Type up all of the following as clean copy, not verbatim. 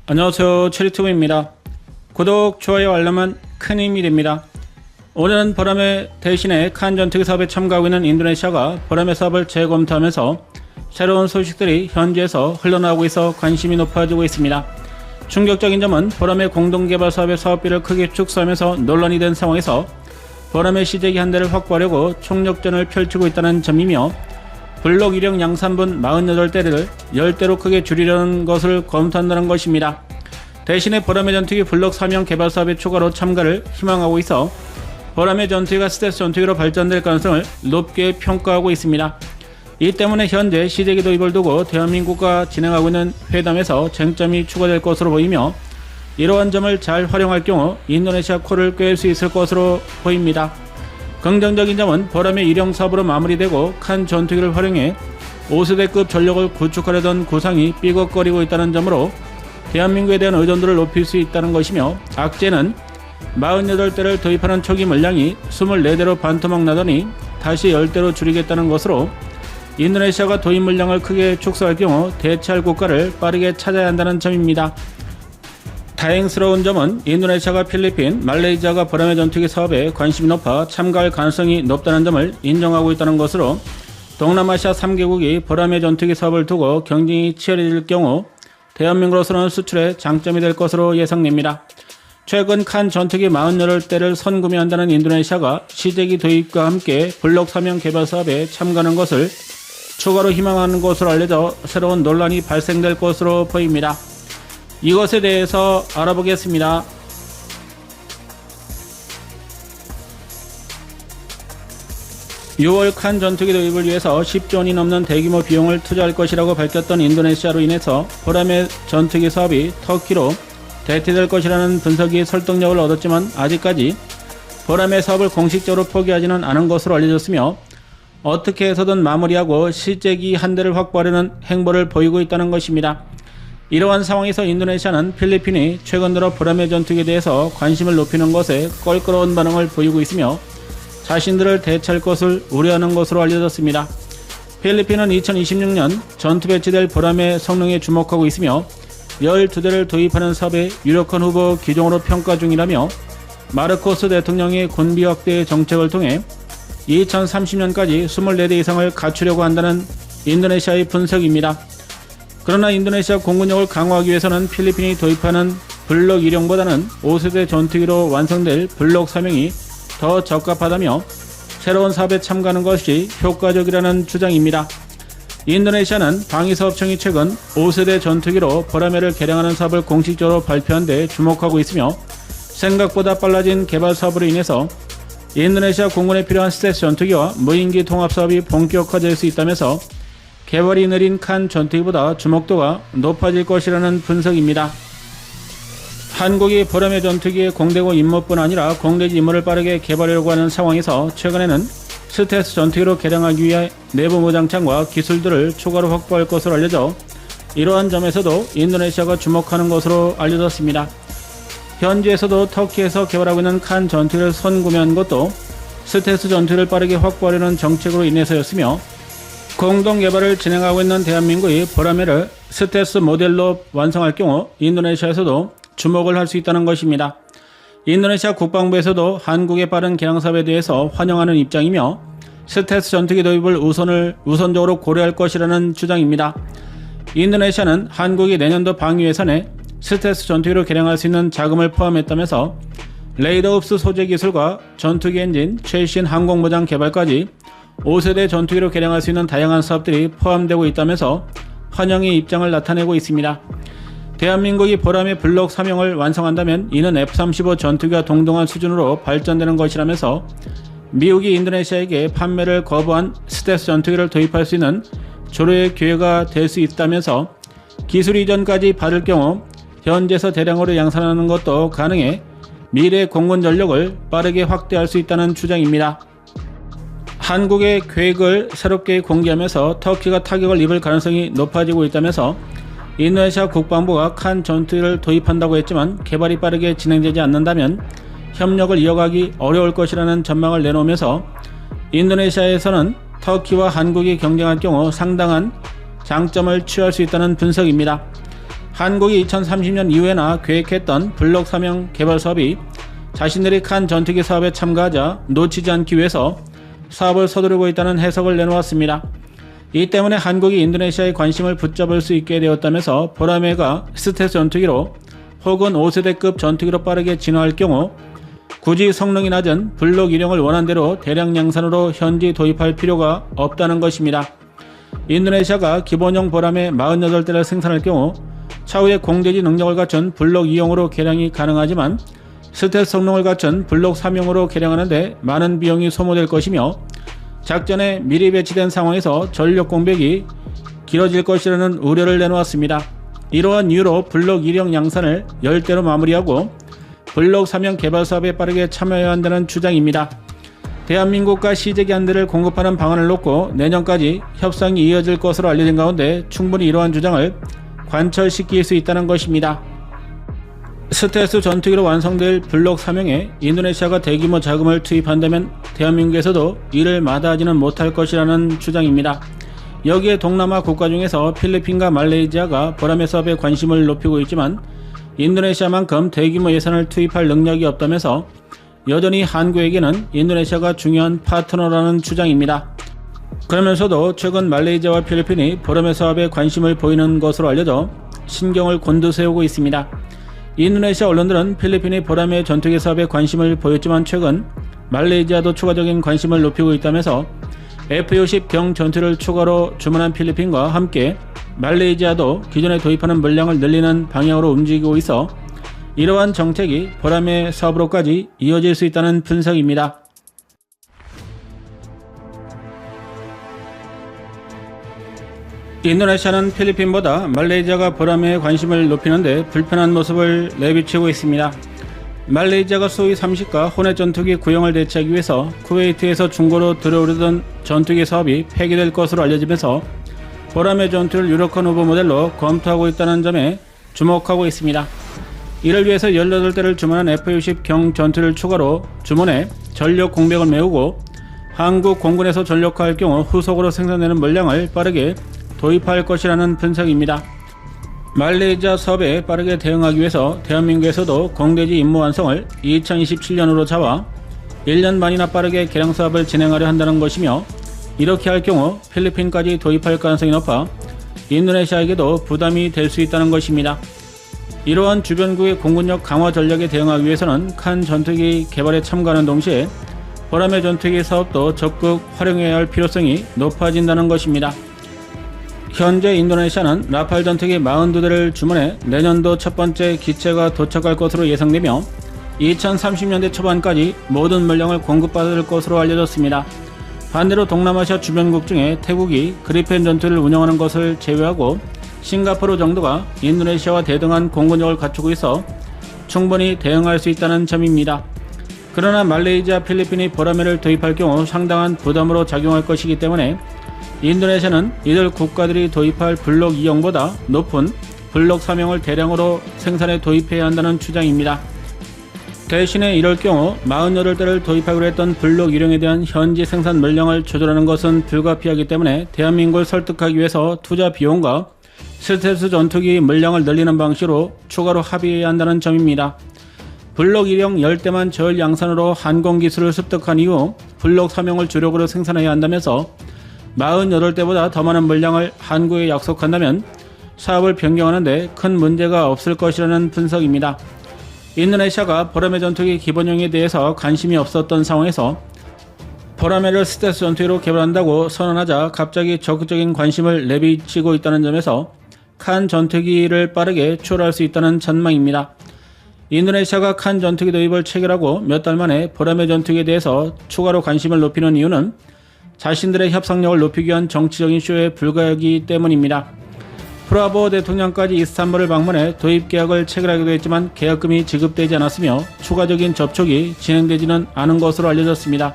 안녕하세요, 체리투브입니다. 구독, 좋아요, 알람은 큰 힘이 됩니다. 오늘은 보람의 대신에 칸 전투기 사업에 참가하고 있는 인도네시아가 보람의 사업을 재검토하면서 새로운 소식들이 현지에서 흘러나오고 있어 관심이 높아지고 있습니다. 충격적인 점은 보람의 공동개발 사업의 사업비를 크게 축소하면서 논란이 된 상황에서 보람의 시제기 한 대를 확보하려고 총력전을 펼치고 있다는 점이며 블록 1형 양산분 48대를 10대로 크게 줄이려는 것을 검토한다는 것입니다. 대신에 보람의 전투기 블록 3형 개발 사업에 추가로 참가를 희망하고 있어 보람의 전투기가 스텔스 전투기로 발전될 가능성을 높게 평가하고 있습니다. 이 때문에 현재 시제기 도입을 두고 대한민국과 진행하고 있는 회담에서 쟁점이 추가될 것으로 보이며 이러한 점을 잘 활용할 경우 인도네시아 코를 꿰을 수 있을 것으로 보입니다. 긍정적인 점은 보람의 1형 사업으로 마무리되고 칸 전투기를 활용해 5세대급 전력을 구축하려던 구상이 삐걱거리고 있다는 점으로 대한민국에 대한 의존도를 높일 수 있다는 것이며, 악재는 48대를 도입하는 초기 물량이 24대로 반토막 나더니 다시 10대로 줄이겠다는 것으로 인도네시아가 도입 물량을 크게 축소할 경우 대체할 국가를 빠르게 찾아야 한다는 점입니다. 다행스러운 점은 인도네시아가 필리핀, 말레이시아가 보람의 전투기 사업에 관심이 높아 참가할 가능성이 높다는 점을 인정하고 있다는 것으로 동남아시아 3개국이 보람의 전투기 사업을 두고 경쟁이 치열해질 경우 대한민국으로서는 수출에 장점이 될 것으로 예상됩니다. 최근 칸 전투기 48대를 선구매한다는 인도네시아가 시제기 도입과 함께 블록 3형 개발 사업에 참가하는 것을 추가로 희망하는 것으로 알려져 새로운 논란이 발생될 것으로 보입니다. 이것에 대해서 알아보겠습니다. 6월 칸 전투기 도입을 위해서 10조 원이 넘는 대규모 비용을 투자할 것이라고 밝혔던 인도네시아로 인해서 보람의 전투기 사업이 터키로 대체될 것이라는 분석이 설득력을 얻었지만 아직까지 보람의 사업을 공식적으로 포기하지는 않은 것으로 알려졌으며, 어떻게 해서든 마무리하고 시제기 한 대를 확보하려는 행보를 보이고 있다는 것입니다. 이러한 상황에서 인도네시아는 필리핀이 최근 들어 보람의 전투기에 대해서 관심을 높이는 것에 껄끄러운 반응을 보이고 있으며 자신들을 대체할 것을 우려하는 것으로 알려졌습니다. 필리핀은 2026년 전투 배치될 보람의 성능에 주목하고 있으며 12대를 도입하는 사업의 유력한 후보 기종으로 평가 중이라며 마르코스 대통령의 군비 확대 정책을 통해 2030년까지 24대 이상을 갖추려고 한다는 인도네시아의 분석입니다. 그러나 인도네시아 공군력을 강화하기 위해서는 필리핀이 도입하는 블록 1형보다는 5세대 전투기로 완성될 블록 3형이 더 적합하다며 새로운 사업에 참가하는 것이 효과적이라는 주장입니다. 인도네시아는 방위사업청이 최근 5세대 전투기로 보라매를 개량하는 사업을 공식적으로 발표한 데 주목하고 있으며, 생각보다 빨라진 개발 사업으로 인해서 인도네시아 공군에 필요한 스텔스 전투기와 무인기 통합 사업이 본격화될 수 있다면서 개발이 느린 칸 전투기보다 주목도가 높아질 것이라는 분석입니다. 한국이 보람의 전투기의 공대고 임무뿐 아니라 공대지 임무를 빠르게 개발하려고 하는 상황에서 최근에는 스텔스 전투기로 개량하기 위해 내부 무장창과 기술들을 추가로 확보할 것으로 알려져 이러한 점에서도 인도네시아가 주목하는 것으로 알려졌습니다. 현지에서도 터키에서 개발하고 있는 칸 전투기를 선구매한 것도 스텔스 전투기를 빠르게 확보하려는 정책으로 인해서였으며, 공동 개발을 진행하고 있는 대한민국이 보라매를 스텔스 모델로 완성할 경우 인도네시아에서도 주목을 할 수 있다는 것입니다. 인도네시아 국방부에서도 한국의 빠른 개량 사업에 대해서 환영하는 입장이며 스텔스 전투기 도입을 우선적으로 고려할 것이라는 주장입니다. 인도네시아는 한국이 내년도 방위 예산에 스텔스 전투기로 개량할 수 있는 자금을 포함했다면서 레이더 흡수 소재 기술과 전투기 엔진, 최신 항공모장 개발까지 5세대 전투기로 개량할 수 있는 다양한 사업들이 포함되고 있다면서 환영의 입장을 나타내고 있습니다. 대한민국이 보람의 블록 3형을 완성한다면 이는 F-35 전투기와 동등한 수준으로 발전되는 것이라면서 미국이 인도네시아에게 판매를 거부한 스텔스 전투기를 도입할 수 있는 조례의 기회가 될 수 있다면서 기술 이전까지 받을 경우 현지에서 대량으로 양산하는 것도 가능해 미래 공군 전력을 빠르게 확대할 수 있다는 주장입니다. 한국의 계획을 새롭게 공개하면서 터키가 타격을 입을 가능성이 높아지고 있다면서 인도네시아 국방부가 칸 전투기를 도입한다고 했지만 개발이 빠르게 진행되지 않는다면 협력을 이어가기 어려울 것이라는 전망을 내놓으면서 인도네시아에서는 터키와 한국이 경쟁할 경우 상당한 장점을 취할 수 있다는 분석입니다. 한국이 2030년 이후에나 계획했던 블록 3형 개발 사업이 자신들이 칸 전투기 사업에 참가하자 놓치지 않기 위해서 사업을 서두르고 있다는 해석을 내놓았습니다. 이 때문에 한국이 인도네시아의 관심을 붙잡을 수 있게 되었다면서 보라매가 스텔스 전투기로 혹은 5세대급 전투기로 빠르게 진화할 경우 굳이 성능이 낮은 블록 1형을 원한대로 대량 양산으로 현지 도입할 필요가 없다는 것입니다. 인도네시아가 기본형 보라매 48대를 생산할 경우 차후에 공대지 능력을 갖춘 블록 2형으로 개량이 가능하지만 스텔스 성능을 갖춘 블록 3형으로 개량하는데 많은 비용이 소모될 것이며 작전에 미리 배치된 상황에서 전력 공백이 길어질 것이라는 우려를 내놓았습니다. 이러한 이유로 블록 1형 양산을 열대로 마무리하고 블록 3형 개발 사업에 빠르게 참여해야 한다는 주장입니다. 대한민국과 시제기한대를 공급하는 방안을 놓고 내년까지 협상이 이어질 것으로 알려진 가운데 충분히 이러한 주장을 관철시킬 수 있다는 것입니다. 스텔스 전투기로 완성될 블록 3형에 인도네시아가 대규모 자금을 투입한다면 대한민국에서도 이를 마다하지는 못할 것이라는 주장입니다. 여기에 동남아 국가 중에서 필리핀과 말레이시아가 보라매 사업에 관심을 높이고 있지만 인도네시아만큼 대규모 예산을 투입할 능력이 없다면서 여전히 한국에게는 인도네시아가 중요한 파트너라는 주장입니다. 그러면서도 최근 말레이시아와 필리핀이 보라매 사업에 관심을 보이는 것으로 알려져 신경을 곤두세우고 있습니다. 인도네시아 언론들은 필리핀이 보라매 전투기 사업에 관심을 보였지만 최근 말레이시아도 추가적인 관심을 높이고 있다면서 F-60 경 전투를 추가로 주문한 필리핀과 함께 말레이시아도 기존에 도입하는 물량을 늘리는 방향으로 움직이고 있어 이러한 정책이 보라매 사업으로까지 이어질 수 있다는 분석입니다. 인도네시아는 필리핀보다 말레이시아가 보라매에 관심을 높이는데 불편한 모습을 내비치고 있습니다. 말레이시아가 수이 30과 호넷 전투기 구형을 대체하기 위해서 쿠웨이트에서 중고로 들어오르던 전투기 사업이 폐기될 것으로 알려지면서 보라매 전투를 유력한 후보 모델로 검토하고 있다는 점에 주목하고 있습니다. 이를 위해서 18대를 주문한 F-60 경 전투를 추가로 주문해 전력 공백을 메우고 한국 공군에서 전력화할 경우 후속으로 생산되는 물량을 빠르게 도입할 것이라는 분석입니다. 말레이시아 사업에 빠르게 대응하기 위해서 대한민국에서도 공대지 임무 완성을 2027년으로 잡아 1년 반이나 빠르게 개량 사업을 진행하려 한다는 것이며 이렇게 할 경우 필리핀까지 도입할 가능성이 높아 인도네시아에게도 부담이 될 수 있다는 것입니다. 이러한 주변국의 공군력 강화 전략에 대응하기 위해서는 칸 전투기 개발에 참가하는 동시에 보라매 전투기 사업도 적극 활용해야 할 필요성이 높아진다는 것입니다. 현재 인도네시아는 라팔 전투기 42대를 주문해 내년도 첫 번째 기체가 도착할 것으로 예상되며 2030년대 초반까지 모든 물량을 공급받을 것으로 알려졌습니다. 반대로 동남아시아 주변국 중에 태국이 그리펜 전투를 운영하는 것을 제외하고 싱가포르 정도가 인도네시아와 대등한 공군력을 갖추고 있어 충분히 대응할 수 있다는 점입니다. 그러나 말레이시아, 필리핀이 보라매를 도입할 경우 상당한 부담으로 작용할 것이기 때문에 인도네시아는 이들 국가들이 도입할 블록 2형보다 높은 블록 3형을 대량으로 생산해 도입해야 한다는 주장입니다. 대신에 이럴 경우 48대를 도입하기로 했던 블록 1형에 대한 현지 생산 물량을 조절하는 것은 불가피하기 때문에 대한민국을 설득하기 위해서 투자 비용과 스텔스 전투기 물량을 늘리는 방식으로 추가로 합의해야 한다는 점입니다. 블록 1형 10대만 절 양산으로 항공기술을 습득한 이후 블록 3형을 주력으로 생산해야 한다면서 48대보다 더 많은 물량을 한국에 약속한다면 사업을 변경하는데 큰 문제가 없을 것이라는 분석입니다. 인도네시아가 보라매 전투기 기본형에 대해서 관심이 없었던 상황에서 보라매를 스텔스 전투기로 개발한다고 선언하자 갑자기 적극적인 관심을 내비치고 있다는 점에서 칸 전투기를 빠르게 추월할 수 있다는 전망입니다. 인도네시아가 칸 전투기 도입을 체결하고 몇 달 만에 보라매 전투기에 대해서 추가로 관심을 높이는 이유는 자신들의 협상력을 높이기 위한 정치적인 쇼에 불과하기 때문입니다. 프라보 대통령까지 이스탄불을 방문해 도입 계약을 체결하기도 했지만 계약금이 지급되지 않았으며 추가적인 접촉이 진행되지는 않은 것으로 알려졌습니다.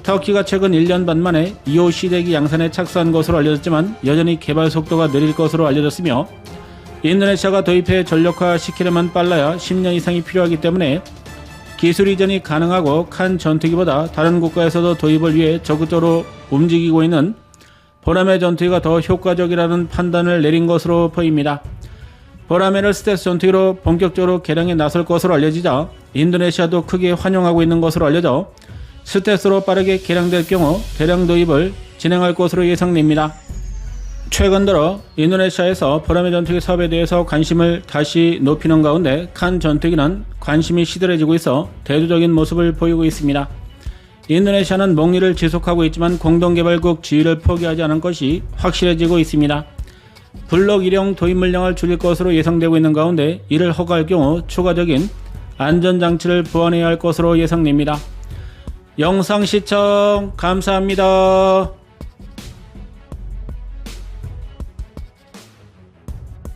터키가 최근 1년 반 만에 2호 시대기 양산에 착수한 것으로 알려졌지만 여전히 개발 속도가 느릴 것으로 알려졌으며 인도네시아가 도입해 전력화시키려면 빨라야 10년 이상이 필요하기 때문에 기술 이전이 가능하고 칸 전투기보다 다른 국가에서도 도입을 위해 적극적으로 움직이고 있는 보라매 전투기가 더 효과적이라는 판단을 내린 것으로 보입니다. 보라매를 스텔스 전투기로 본격적으로 개량에 나설 것으로 알려지자 인도네시아도 크게 환영하고 있는 것으로 알려져 스텔스로 빠르게 개량될 경우 대량 도입을 진행할 것으로 예상됩니다. 최근 들어 인도네시아에서 보라매 전투기 사업에 대해서 관심을 다시 높이는 가운데 칸 전투기는 관심이 시들해지고 있어 대두적인 모습을 보이고 있습니다. 인도네시아는 목리를 지속하고 있지만 공동개발국 지위를 포기하지 않은 것이 확실해지고 있습니다. 블록 1형 도입 물량을 줄일 것으로 예상되고 있는 가운데 이를 허가할 경우 추가적인 안전장치를 보완해야 할 것으로 예상됩니다. 영상 시청 감사합니다.